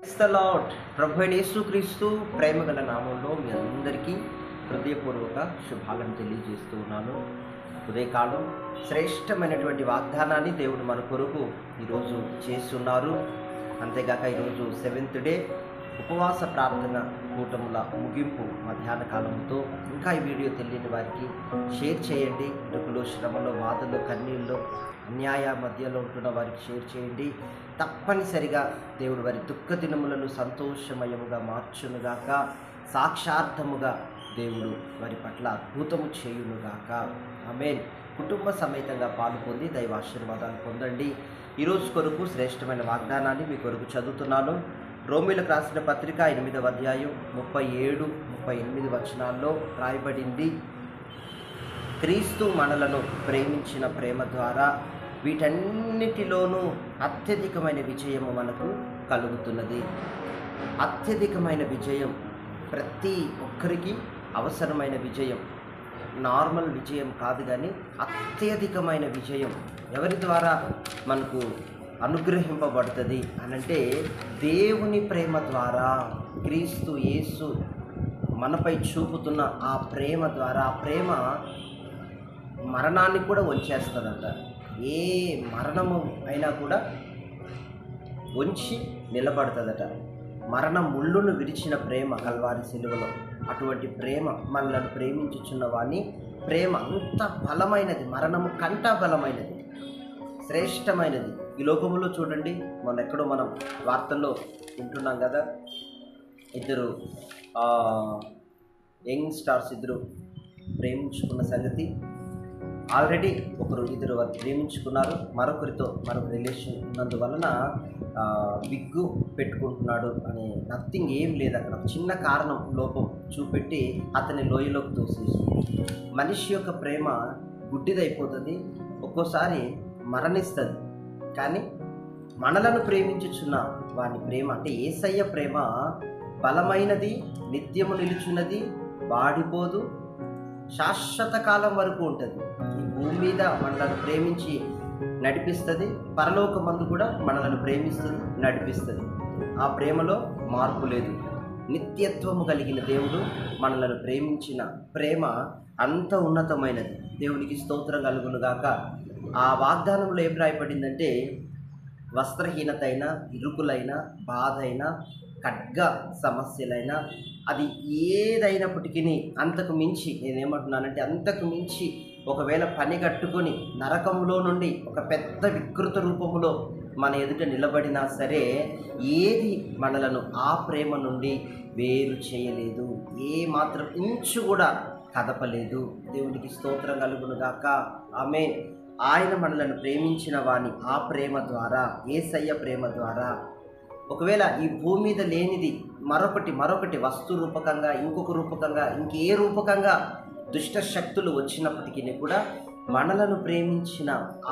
Praise the lord. ప్రభు అయిన యేసుక్రీస్తు ప్రేమగల నామంలో మీ అందరికీ హృదయపూర్వక శుభాలను తెలియజేస్తూ ఉన్నాను. ఉదయకాలం శ్రేష్టమైనటువంటి వాగ్దానాన్ని దేవుడు మన కొరకు ఈరోజు చేస్తున్నారు. అంతేగాక ఈరోజు 7th డే ఉపవాస ప్రార్థన కూటముల ముగింపు మధ్యాహ్న కాలంతో. ఇంకా ఈ వీడియో తెలియని వారికి షేర్ చేయండి. ఇరుకులో, శ్రమలో, బాధలో, కన్నీళ్ళలో, అన్యాయ మధ్యలో ఉంటున్న వారికి షేర్ చేయండి. తప్పనిసరిగా దేవుడు వారి దుఃఖ దినములను సంతోషమయముగా మార్చునుగాక. సాక్షార్థముగా దేవుడు వారి పట్ల అద్భుతము చేయునుగాక. ఆమేన్. కుటుంబ సమేతంగా పాల్గొంది దైవ ఆశీర్వాదాలు పొందండి. ఈరోజు కొరకు శ్రేష్టమైన వాగ్దానాన్ని మీ కొరకు చదువుతున్నాను. రోమీలకు రాసిన పత్రిక 8వ అధ్యాయం 37, 38 వచనాల్లో రాయబడింది, క్రీస్తు మనలను ప్రేమించిన ప్రేమ ద్వారా వీటన్నిటిలోనూ అత్యధికమైన విజయము మనకు కలుగుతున్నది. అత్యధికమైన విజయం ప్రతి ఒక్కరికి అవసరమైన విజయం, నార్మల్ విజయం కాదు, కానీ అత్యధికమైన విజయం ఎవరి ద్వారా మనకు అనుగ్రహింపబడుతుంది అనంటే దేవుని ప్రేమ ద్వారా. క్రీస్తు యేసు మనపై చూపుతున్న ఆ ప్రేమ ద్వారా. ఆ ప్రేమ మరణాన్ని కూడా వంచేస్తుందంట. ఏ మరణము అయినా కూడా వంచి నిలబడుతుందట. మరణ ముళ్ళును విరిచిన ప్రేమ కల్వారి సిలువలో. అటువంటి ప్రేమ మనలను ప్రేమించుచున్న వాని ప్రేమ అంత బలమైనది, మరణము కంటా బలమైనది, శ్రేష్టమైనది. ఈ లోకములో చూడండి, మొన్న ఎక్కడో మనం వార్తల్లో వింటున్నాం కదా, ఇద్దరు యంగ్ స్టార్స్ ఇద్దరు ప్రేమించుకున్న సంగతి. ఆల్రెడీ ఇద్దరు ప్రేమించుకున్నారు, మరొక రిలేషన్ ఉన్నందువలన విగ్గు పెట్టుకుంటున్నాడు అని నథింగ్ ఏం లేదు అక్కడ. చిన్న కారణం, లోపం చూపెట్టి అతని లోయలోకి తోసేసి. మనిషి యొక్క ప్రేమ గుడ్డిదైపోతుంది, ఒక్కోసారి మరణిస్తుంది. కానీ మనలను ప్రేమించుచున్న వాని ప్రేమ అంటే యేసయ్య ప్రేమ బలమైనది, నిత్యము నిలుచున్నది, వాడిపోదు, శాశ్వత కాలం వరకు ఉంటుంది. ఈ భూమి మీద మనలను ప్రేమించి నడిపిస్తుంది, పరలోకమందు కూడా మనలను ప్రేమిస్తుంది, నడిపిస్తుంది. ఆ ప్రేమలో మార్పు లేదు. నిత్యత్వము కలిగిన దేవుడు మనలను ప్రేమించిన ప్రేమ అంత ఉన్నతమైనది. దేవునికి స్తోత్రం కలుగునుగాక. ఆ వాగ్దానంలో ఏం రాయబడిందంటే, వస్త్రహీనత అయినా, ఇరుకులైనా, బాధ అయినా, ఖడ్గ సమస్యలైనా, అది ఏదైనప్పటికీ అంతకు మించి, నేనేమంటున్నానంటే అంతకు మించి ఒకవేళ పని కట్టుకొని నరకంలో నుండి ఒక పెద్ద వికృత రూపంలో మన ఎదుట నిలబడినా సరే, ఏది మనలను ఆ ప్రేమ నుండి వేరు చేయలేదు, ఏ మాత్రం ఇంచు కూడా కదపలేదు. దేవునికి స్తోత్రం కలుగునుగాక. ఆమేన్. ఆయన మనలను ప్రేమించిన వాని ఆ ప్రేమ ద్వారా, యేసయ్య ప్రేమ ద్వారా, ఒకవేళ ఈ భూమి మీద లేనిది మరొకటి వస్తు రూపకంగా, ఇంకొక రూపకంగా, ఇంకే రూపకంగా దుష్ట శక్తులు వచ్చినప్పటికీ కూడా మనలను ప్రేమించిన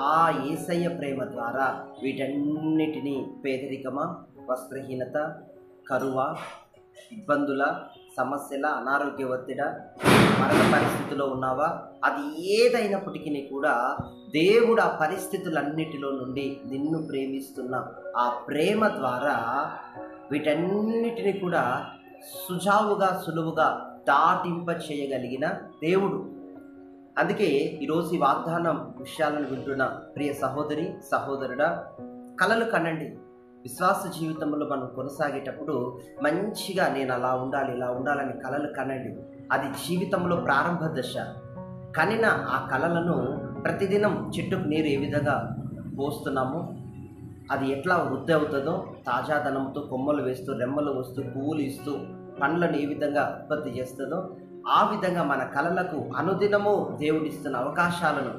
ఆ యేసయ్య ప్రేమ ద్వారా వీటన్నిటినీ, పేదరికమా, వస్త్రహీనత, కరువా, ఇబ్బందుల, సమస్యల, అనారోగ్య ఒత్తిడ, మరణ పరిస్థితిలో ఉన్నావా, అది ఏదైనప్పటికీ కూడా దేవుడు ఆ పరిస్థితులన్నిటిలో నుండి నిన్ను ప్రేమిస్తున్న ఆ ప్రేమ ద్వారా వీటన్నిటిని కూడా సుజావుగా, సులువుగా దాటింప చేయగలిగిన దేవుడు. అందుకే ఈరోజు ఈ వాగ్దానం విషయాలను వింటున్న ప్రియ సహోదరి, సహోదరుడా, కలలు కనండి. విశ్వాస జీవితంలో మనం కొనసాగేటప్పుడు మంచిగా నేను అలా ఉండాలి, ఇలా ఉండాలని కలలు కనండి. అది జీవితంలో ప్రారంభ దశ. కనిన ఆ కలలను ప్రతిదినం చెట్టుకు నీరు ఏ విధంగా పోస్తున్నామో, అది ఎట్లా వృద్ధి అవుతుందో, తాజాదనంతో కొమ్మలు వేస్తూ, రెమ్మలు వస్తూ, పువ్వులు ఇస్తూ, పండ్లను ఏ విధంగా ఉత్పత్తి చేస్తుందో, ఆ విధంగా మన కలలకు అనుదినము దేవుడిస్తున్న అవకాశాలను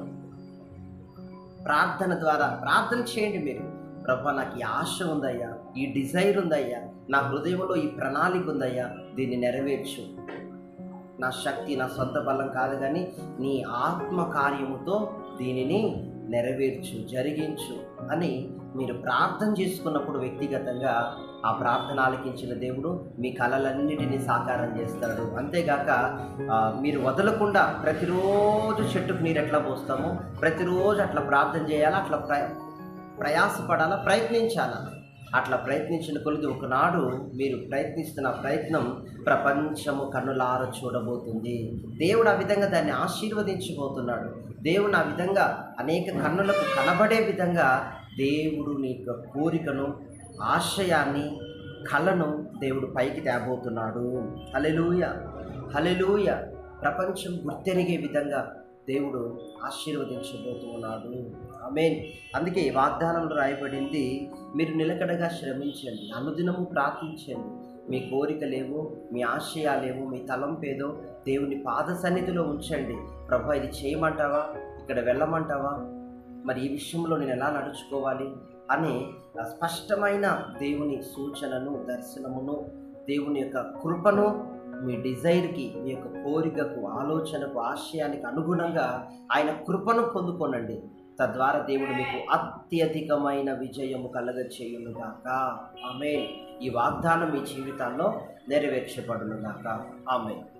ప్రార్థన ద్వారా ప్రార్థన చేయండి. మీరు, ప్రభా, నాకు ఈ ఆశ ఉందయ్యా, ఈ డిజైర్ ఉందయ్యా, నా హృదయంలో ఈ ప్రణాళిక ఉందయ్యా, దీన్ని నెరవేర్చు. నా శక్తి, నా సొంత బలం కాదు, కానీ నీ ఆత్మ కార్యముతో దీనిని నెరవేర్చు, జరిగించు అని మీరు ప్రార్థన చేసుకున్నప్పుడు వ్యక్తిగతంగా ఆ ప్రార్థన ఆలకించిన దేవుడు మీ కలలన్నిటినీ సాకారం చేస్తాడు. అంతేగాక మీరు వదలకుండా ప్రతిరోజు చెట్టుకు నీరు ఎట్లా పోస్తామో ప్రతిరోజు అట్లా ప్రార్థన చేయాలా, అట్లా ప్రయాసపడాలా, ప్రయత్నించాలా. అట్లా ప్రయత్నించిన కొలది ఒకనాడు మీరు ప్రయత్నిస్తున్న ప్రయత్నం ప్రపంచము కన్నులార చూడబోతుంది. దేవుడు ఆ విధంగా దాన్ని ఆశీర్వదించబోతున్నాడు. దేవుడు ఆ విధంగా అనేక కన్నులకు కనబడే విధంగా దేవుడు నీ యొక్క కోరికను, ఆశయాన్ని, కళను దేవుడు పైకి తేబోతున్నాడు. హల్లెలూయా, హల్లెలూయా. ప్రపంచం గుర్తెరిగే విధంగా దేవుడు ఆశీర్వదించబోతున్నాడు. ఆమేన్. అందుకే వాగ్దానంలో రాయబడింది, మీరు నిలకడగా శ్రమించండి, అనుదినము ప్రార్థించండి. మీ కోరికలేవో, మీ ఆశయాలేవో, మీ తలంపేదో దేవుని పాద సన్నిధిలో ఉంచండి. ప్రభు ఇది చేయమంటావా, ఇక్కడ వెళ్ళమంటావా, మరి ఈ విషయంలో నేను ఎలా నడుచుకోవాలి అని స్పష్టమైన దేవుని సూచనను, దర్శనమును, దేవుని యొక్క కృపను మీ డిజైర్కి, మీ యొక్క కోరికకు, ఆలోచనకు, ఆశయానికి అనుగుణంగా ఆయన కృపను పొందుకోనండి. తద్వారా దేవుడు మీకు అత్యధికమైన విజయము కలగచేయునుగాక. ఆమేన్. ఈ వాగ్దానం మీ జీవితాల్లో నెరవేర్చబడునుగాక. ఆమేన్.